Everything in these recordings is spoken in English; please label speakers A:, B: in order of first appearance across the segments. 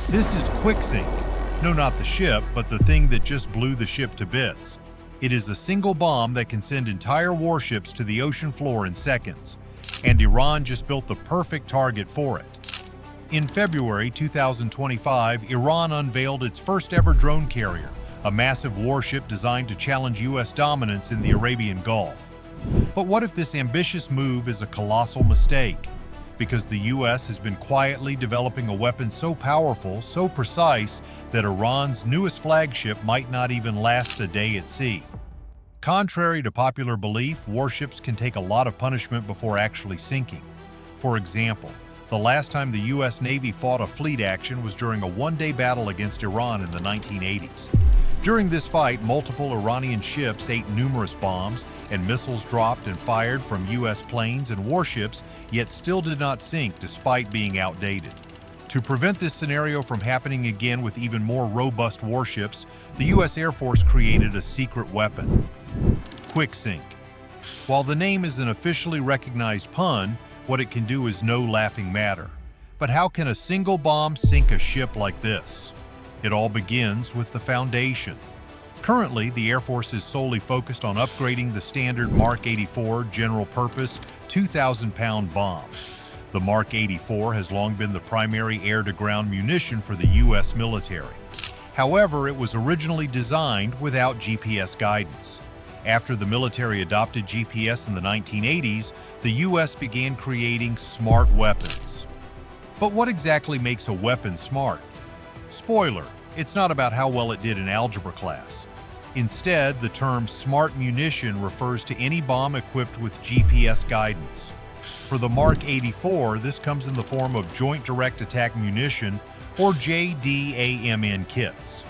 A: This is QuickSync. No, not the ship, but the thing that just blew the ship to bits. It is a single bomb that can send entire warships to the ocean floor in seconds, and Iran just built the perfect target for it. In February 2025, Iran unveiled its first ever drone carrier, a massive warship designed to challenge U.S. dominance in the Arabian Gulf. But what if this ambitious move is a colossal mistake? Because the U.S. has been quietly developing a weapon so powerful, so precise, that Iran's newest flagship might not even last a day at sea. Contrary to popular belief, warships can take a lot of punishment before actually sinking. For example, the last time the U.S. Navy fought a fleet action was during a one-day battle against Iran in the 1980s. During this fight, multiple Iranian ships ate numerous bombs, and missiles dropped and fired from U.S. planes and warships, yet still did not sink despite being outdated. To prevent this scenario from happening again with even more robust warships, the U.S. Air Force created a secret weapon: QuickSync. While the name is an officially recognized pun, what it can do is no laughing matter. But how can a single bomb sink a ship like this? It all begins with the foundation. Currently, the Air Force is solely focused on upgrading the standard Mark 84 general-purpose 2,000-pound bomb. The Mark 84 has long been the primary air-to-ground munition for the U.S. military. However, it was originally designed without GPS guidance. After the military adopted GPS in the 1980s, the U.S. began creating smart weapons. But what exactly makes a weapon smart? Spoiler, it's not about how well it did in algebra class. Instead, the term smart munition refers to any bomb equipped with GPS guidance. For the Mark 84, this comes in the form of Joint Direct Attack Munition, or JDAM kits.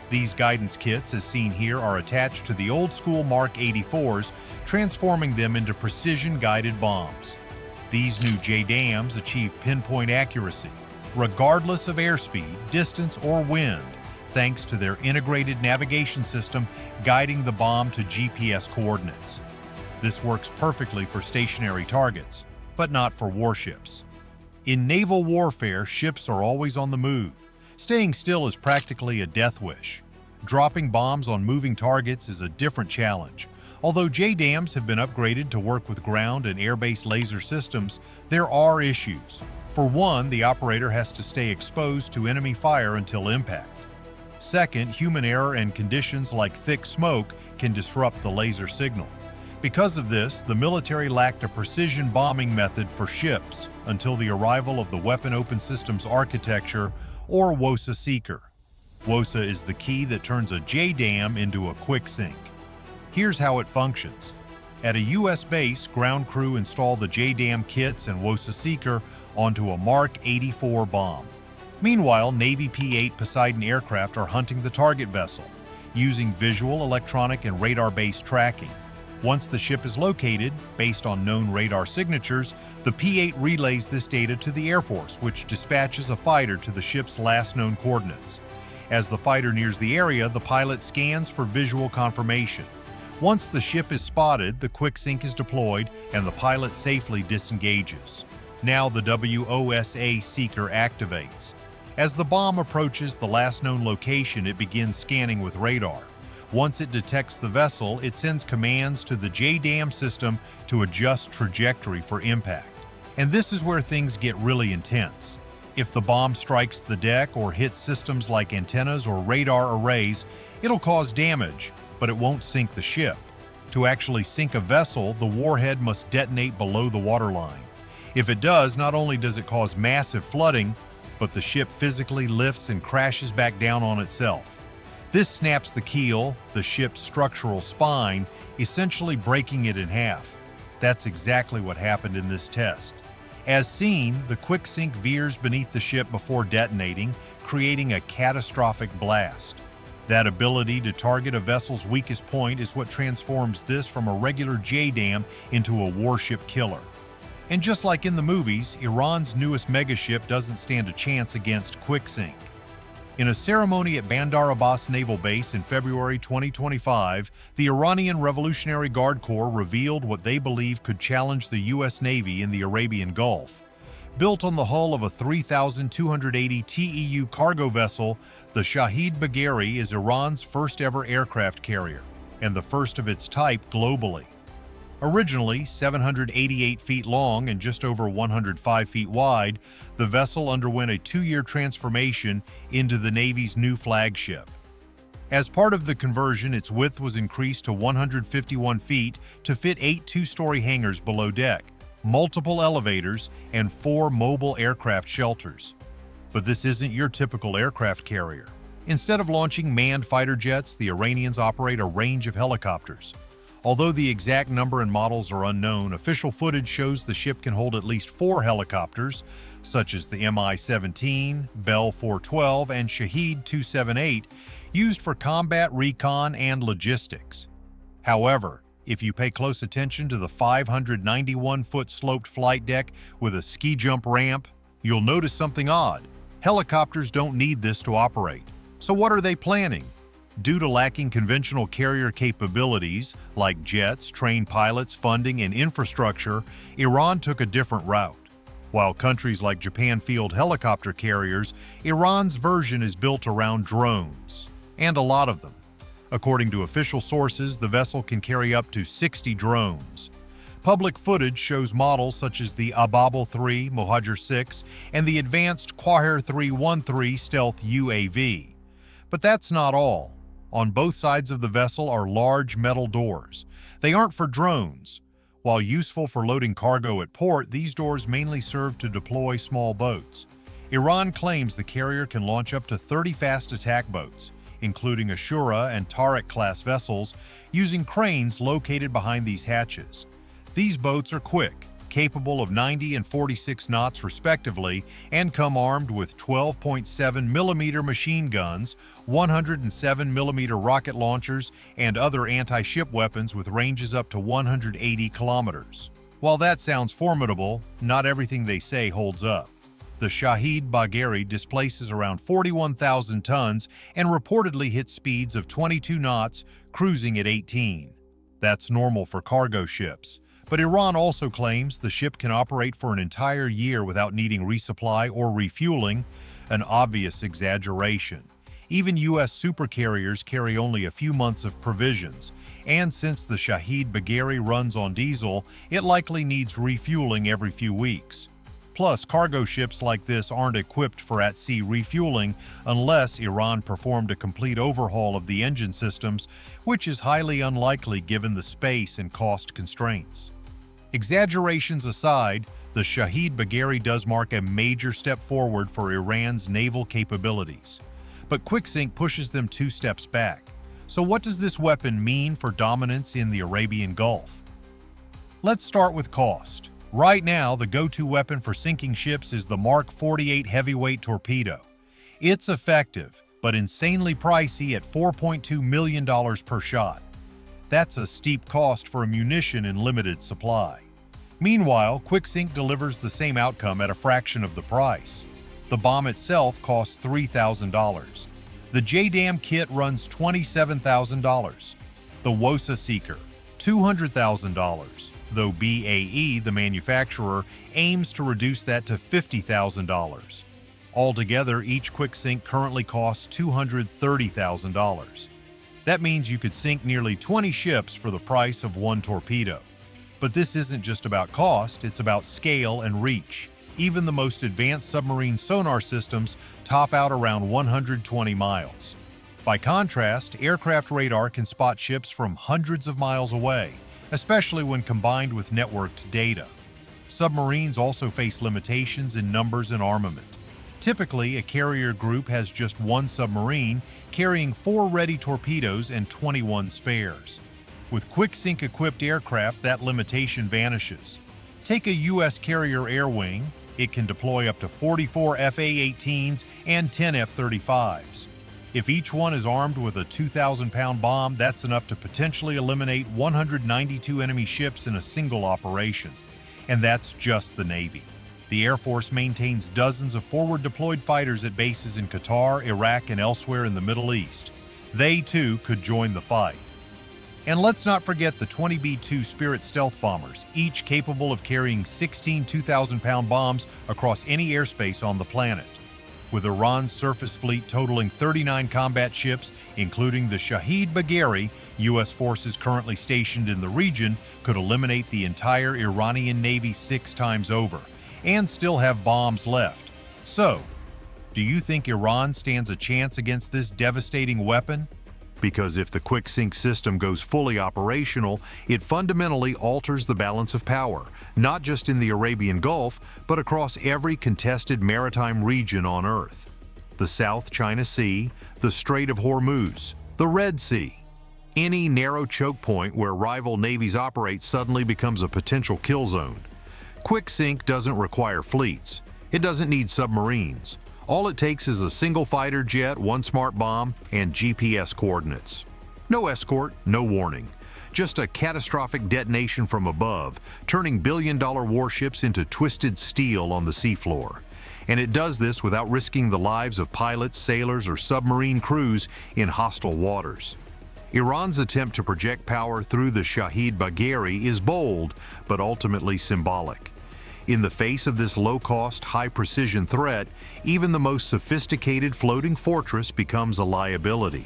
A: These guidance kits, as seen here, are attached to the old-school Mark 84s, transforming them into precision-guided bombs. These new JDAMs achieve pinpoint accuracy, regardless of airspeed, distance, or wind, thanks to their integrated navigation system guiding the bomb to GPS coordinates. This works perfectly for stationary targets, but not for warships. In naval warfare, ships are always on the move. Staying still is practically a death wish. Dropping bombs on moving targets is a different challenge. Although JDAMs have been upgraded to work with ground and air-based laser systems, there are issues. For one, the operator has to stay exposed to enemy fire until impact. Second, human error and conditions like thick smoke can disrupt the laser signal. Because of this, the military lacked a precision bombing method for ships until the arrival of the Weapon Open Systems Architecture, or WOSA seeker. WOSA is the key that turns a JDAM into a QuickSync. Here's how it functions. At a U.S. base, ground crew install the JDAM kits and WOSA seeker onto a Mark 84 bomb. Meanwhile, Navy P-8 Poseidon aircraft are hunting the target vessel, using visual, electronic, and radar-based tracking. Once the ship is located, based on known radar signatures, the P-8 relays this data to the Air Force, which dispatches a fighter to the ship's last known coordinates. As the fighter nears the area, the pilot scans for visual confirmation. Once the ship is spotted, the QuickSync is deployed and the pilot safely disengages. Now the WOSA seeker activates. As the bomb approaches the last known location, it begins scanning with radar. Once it detects the vessel, it sends commands to the JDAM system to adjust trajectory for impact. And this is where things get really intense. If the bomb strikes the deck or hits systems like antennas or radar arrays, it'll cause damage, but it won't sink the ship. To actually sink a vessel, the warhead must detonate below the waterline. If it does, not only does it cause massive flooding, but the ship physically lifts and crashes back down on itself. This snaps the keel, the ship's structural spine, essentially breaking it in half. That's exactly what happened in this test. As seen, the QuickSync veers beneath the ship before detonating, creating a catastrophic blast. That ability to target a vessel's weakest point is what transforms this from a regular JDAM into a warship killer. And just like in the movies, Iran's newest megaship doesn't stand a chance against QuickSync. In a ceremony at Bandar Abbas Naval Base in February 2025, the Iranian Revolutionary Guard Corps revealed what they believe could challenge the U.S. Navy in the Arabian Gulf. Built on the hull of a 3,280 TEU cargo vessel, the Shahed Bagheri is Iran's first-ever aircraft carrier, and the first of its type globally. Originally 788 feet long and just over 105 feet wide, the vessel underwent a 2-year transformation into the Navy's new flagship. As part of the conversion, its width was increased to 151 feet to fit 8 two-story hangars below deck, multiple elevators, and 4 mobile aircraft shelters. But this isn't your typical aircraft carrier. Instead of launching manned fighter jets, the Iranians operate a range of helicopters. Although the exact number and models are unknown, official footage shows the ship can hold at least 4 helicopters, such as the Mi-17, Bell 412, and Shahed 278, used for combat, recon, and logistics. However, if you pay close attention to the 591-foot sloped flight deck with a ski jump ramp, you'll notice something odd. Helicopters don't need this to operate. So what are they planning? Due to lacking conventional carrier capabilities, like jets, trained pilots, funding, and infrastructure, Iran took a different route. While countries like Japan field helicopter carriers, Iran's version is built around drones, and a lot of them. According to official sources, the vessel can carry up to 60 drones. Public footage shows models such as the Ababal 3, Mohajer 6, and the advanced Quaher 313 stealth UAV. But that's not all. On both sides of the vessel are large metal doors. They aren't for drones. While useful for loading cargo at port, these doors mainly serve to deploy small boats. Iran claims the carrier can launch up to 30 fast attack boats, including Ashura and Tariq-class vessels, using cranes located behind these hatches. These boats are quick, capable of 90 and 46 knots respectively, and come armed with 12.7mm machine guns, 107mm rocket launchers, and other anti-ship weapons with ranges up to 180 kilometers. While that sounds formidable, not everything they say holds up. The Shahid Bagheri displaces around 41,000 tons and reportedly hits speeds of 22 knots, cruising at 18. That's normal for cargo ships. But Iran also claims the ship can operate for an entire year without needing resupply or refueling, an obvious exaggeration. Even U.S. supercarriers carry only a few months of provisions, and since the Shahid Bagheri runs on diesel, it likely needs refueling every few weeks. Plus, cargo ships like this aren't equipped for at-sea refueling unless Iran performed a complete overhaul of the engine systems, which is highly unlikely given the space and cost constraints. Exaggerations aside, the Shahid Bagheri does mark a major step forward for Iran's naval capabilities. But QuickSync pushes them 2 steps back. So what does this weapon mean for dominance in the Arabian Gulf? Let's start with cost. Right now, the go-to weapon for sinking ships is the Mark 48 heavyweight torpedo. It's effective, but insanely pricey at $4.2 million per shot. That's a steep cost for a munition in limited supply. Meanwhile, QuickSync delivers the same outcome at a fraction of the price. The bomb itself costs $3,000. The JDAM kit runs $27,000. The WOSA seeker, $200,000. Though BAE, the manufacturer, aims to reduce that to $50,000. Altogether, each QuickSync currently costs $230,000. That means you could sink nearly 20 ships for the price of 1 torpedo. But this isn't just about cost, it's about scale and reach. Even the most advanced submarine sonar systems top out around 120 miles. By contrast, aircraft radar can spot ships from hundreds of miles away, especially when combined with networked data. Submarines also face limitations in numbers and armament. Typically, a carrier group has just 1 submarine, carrying 4 ready torpedoes and 21 spares. With QuickSync-equipped aircraft, that limitation vanishes. Take a U.S. carrier air wing. It can deploy up to 44 F/A-18s and 10 F-35s. If each one is armed with a 2,000-pound bomb, that's enough to potentially eliminate 192 enemy ships in a single operation. And that's just the Navy. The Air Force maintains dozens of forward-deployed fighters at bases in Qatar, Iraq, and elsewhere in the Middle East. They, too, could join the fight. And let's not forget the 20B-2 Spirit stealth bombers, each capable of carrying 16 2,000-pound bombs across any airspace on the planet. With Iran's surface fleet totaling 39 combat ships, including the Shahid Bagheri, U.S. forces currently stationed in the region could eliminate the entire Iranian Navy 6 times over, and still have bombs left. So, do you think Iran stands a chance against this devastating weapon? Because if the QuickSync system goes fully operational, it fundamentally alters the balance of power, not just in the Arabian Gulf, but across every contested maritime region on Earth. The South China Sea, the Strait of Hormuz, the Red Sea. Any narrow choke point where rival navies operate suddenly becomes a potential kill zone. QuickSync doesn't require fleets. It doesn't need submarines. All it takes is a single fighter jet, one smart bomb, and GPS coordinates. No escort, no warning. Just a catastrophic detonation from above, turning billion-dollar warships into twisted steel on the seafloor. And it does this without risking the lives of pilots, sailors, or submarine crews in hostile waters. Iran's attempt to project power through the Shahid Bagheri is bold, but ultimately symbolic. In the face of this low-cost, high-precision threat, even the most sophisticated floating fortress becomes a liability.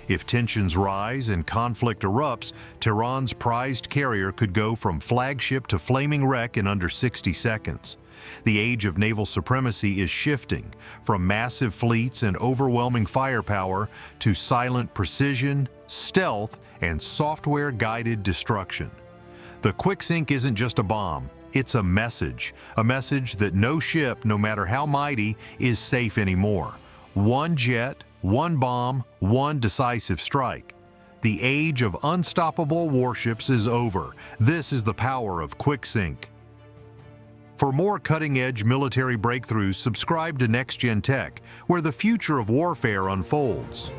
A: If tensions rise and conflict erupts, Tehran's prized carrier could go from flagship to flaming wreck in under 60 seconds. The age of naval supremacy is shifting, from massive fleets and overwhelming firepower to silent precision, stealth, and software-guided destruction. The QuickSync isn't just a bomb. It's a message that no ship, no matter how mighty, is safe anymore. One jet, one bomb, one decisive strike. The age of unstoppable warships is over. This is the power of QuickSync. For more cutting-edge military breakthroughs, subscribe to Next Gen Tech, where the future of warfare unfolds.